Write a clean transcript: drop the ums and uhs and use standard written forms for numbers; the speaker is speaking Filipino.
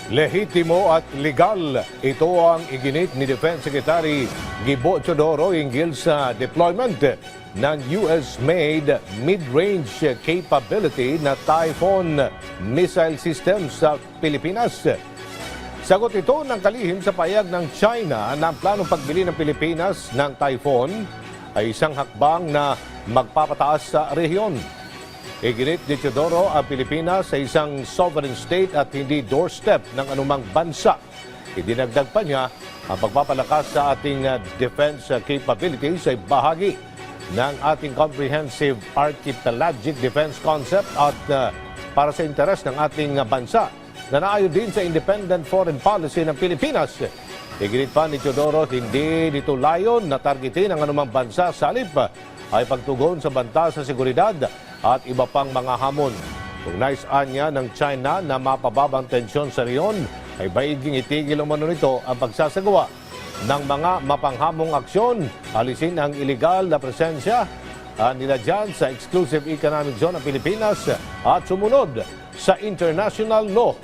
Lehitimo at legal. Ito ang iginit ni Defense Secretary Gibo Teodoro hinggil sa deployment ng US-made mid-range capability na Typhoon missile system sa Pilipinas. Sagot ito ng kalihim sa payag ng China na ang planong pagbili ng Pilipinas ng Typhoon ay isang hakbang na magpapataas sa rehiyon. Iginit ni Teodoro ang Pilipinas sa isang sovereign state at hindi doorstep ng anumang bansa. Idinagdag pa niya ang pagpapalakas sa ating defense capabilities ay bahagi ng ating comprehensive archipelagic defense concept at para sa interes ng ating bansa na naayon din sa independent foreign policy ng Pilipinas. Iginit pa ni Teodoro, hindi nito layon na targetin ang anumang bansa sa halip ay pagtugon sa banta sa seguridad at iba pang mga hamon. Kung naisaan niya ng China na mapababang tensyon sa riyon, ay baiging itigil umano nito ang pagsasagawa ng mga mapanghamong aksyon, alisin ang iligal na presensya nila dyan sa exclusive economic zone ng Pilipinas at sumunod sa international law.